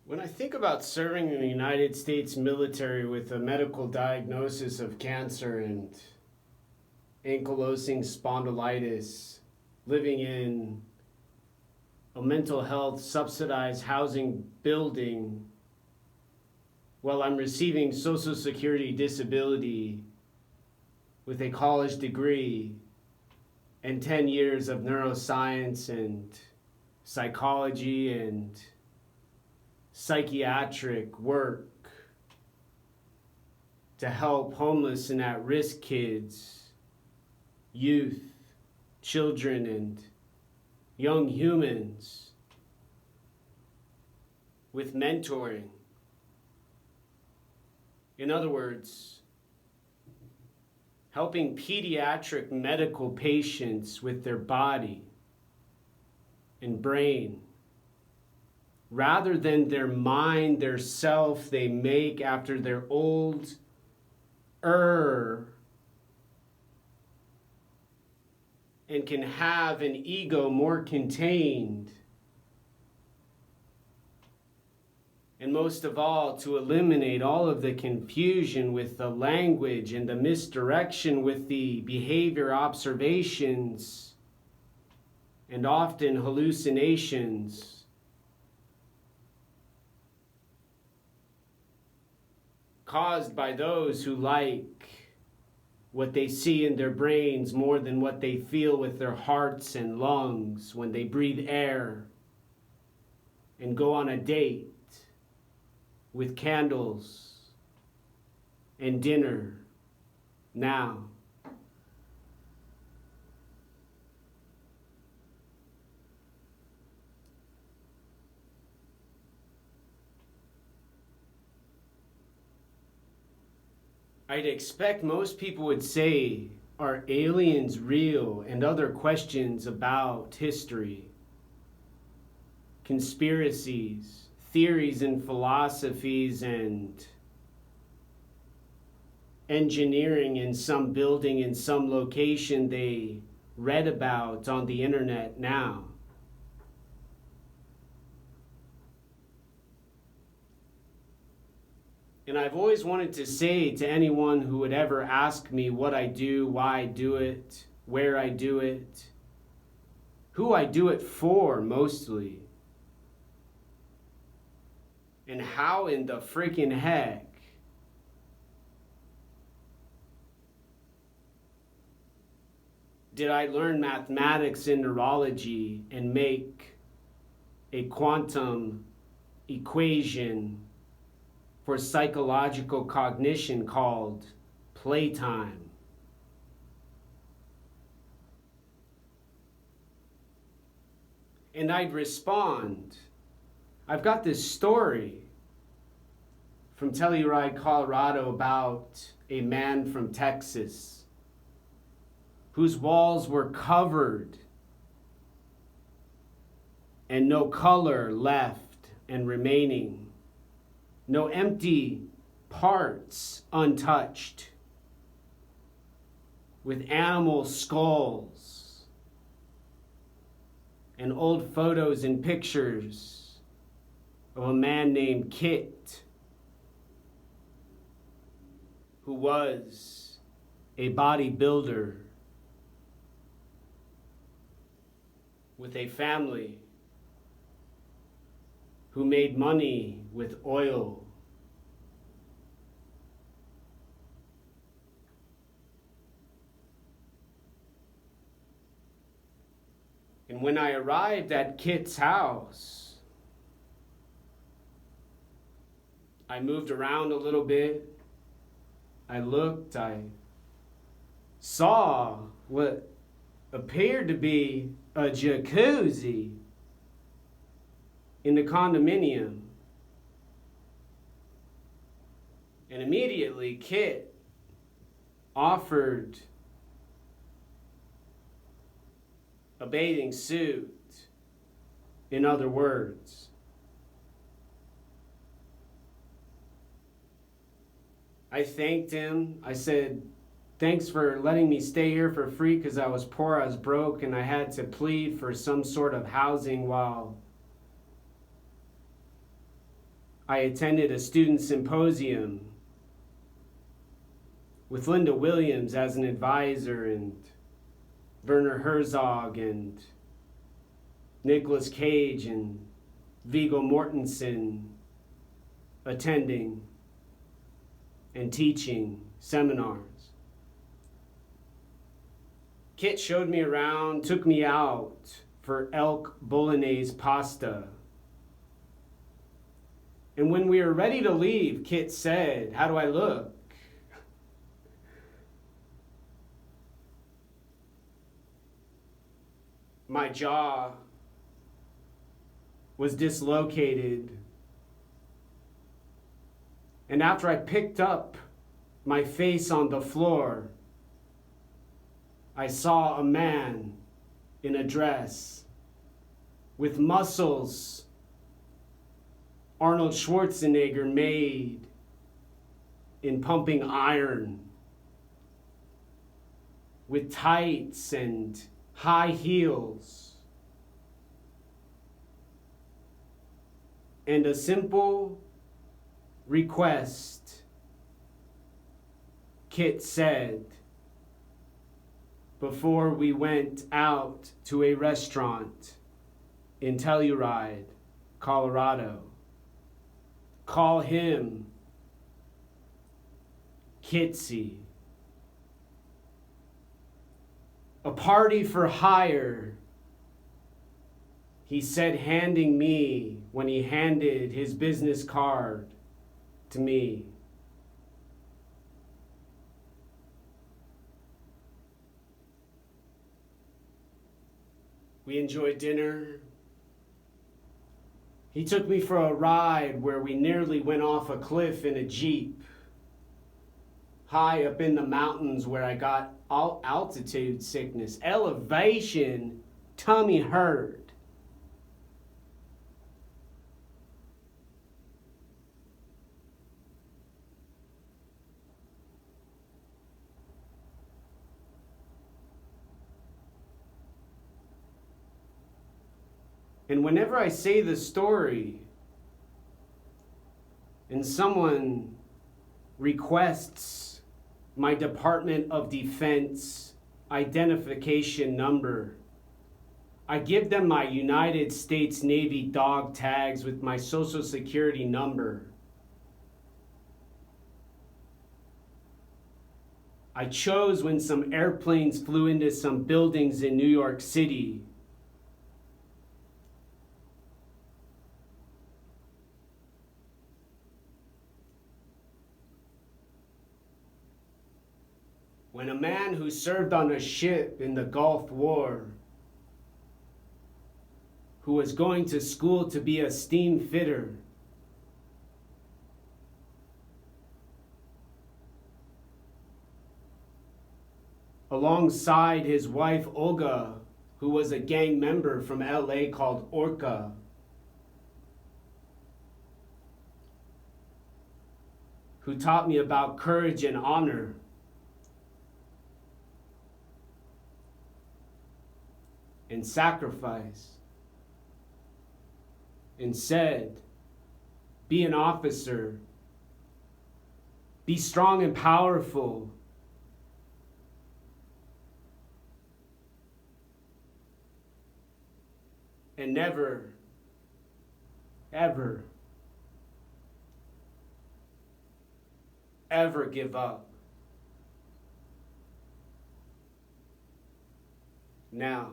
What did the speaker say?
When I think about serving in the United States military with a medical diagnosis of cancer and ankylosing spondylitis, living in a mental health subsidized housing building while I'm receiving Social Security disability with a college degree and 10 years of neuroscience and psychology and psychiatric work to help homeless and at-risk kids, youth, children, and young humans with mentoring. In other words, helping pediatric medical patients with their body and brain rather than their mind, their self they make after their old and can have an ego more contained. And most of all, to eliminate all of the confusion with the language and the misdirection with the behavior observations and often hallucinations caused by those who like what they see in their brains more than what they feel with their hearts and lungs when they breathe air and go on a date with candles and dinner now. I'd expect most people would say, are aliens real? And other questions about history, conspiracies, theories and philosophies, and engineering in some building in some location they read about on the internet now. And I've always wanted to say to anyone who would ever ask me what I do, why I do it, where I do it, who I do it for mostly, and how in the freaking heck did I learn mathematics and neurology and make a quantum equation for psychological cognition called playtime? And I'd respond, I've got this story from Telluride, Colorado about a man from Texas whose walls were covered and no color left and remaining. No empty parts untouched, with animal skulls and old photos and pictures of a man named Kit, who was a bodybuilder with a family who made money with oil. And when I arrived at Kit's house, I moved around a little bit. I looked, I saw what appeared to be a jacuzzi in the condominium. And immediately Kit offered a bathing suit, in other words. I thanked him. I said, thanks for letting me stay here for free because I was poor, I was broke, and I had to plead for some sort of housing while I attended a student symposium with Linda Williams as an advisor and Werner Herzog and Nicolas Cage and Viggo Mortensen attending and teaching seminars. Kit showed me around, took me out for elk bolognese pasta. And when we were ready to leave, Kit said, "How do I look?" My jaw was dislocated. And after I picked up my face on the floor, I saw a man in a dress with muscles Arnold Schwarzenegger made in pumping iron, with tights and high heels, and a simple request. Kit said before we went out to a restaurant in Telluride, Colorado. Call him Kitsy. A party for hire, he said, handing me when he handed his business card to me. We enjoyed dinner. He took me for a ride where we nearly went off a cliff in a Jeep, high up in the mountains where I got altitude sickness, elevation, tummy hurt. And whenever I say the story and someone requests my Department of Defense identification number, I give them my United States Navy dog tags with my Social Security number. I chose when some airplanes flew into some buildings in New York City. When a man who served on a ship in the Gulf War, who was going to school to be a steam fitter, alongside his wife Olga, who was a gang member from LA called Orca, who taught me about courage and honor. And sacrifice, and said, be an officer, be strong and powerful, and never, ever, ever give up. Now,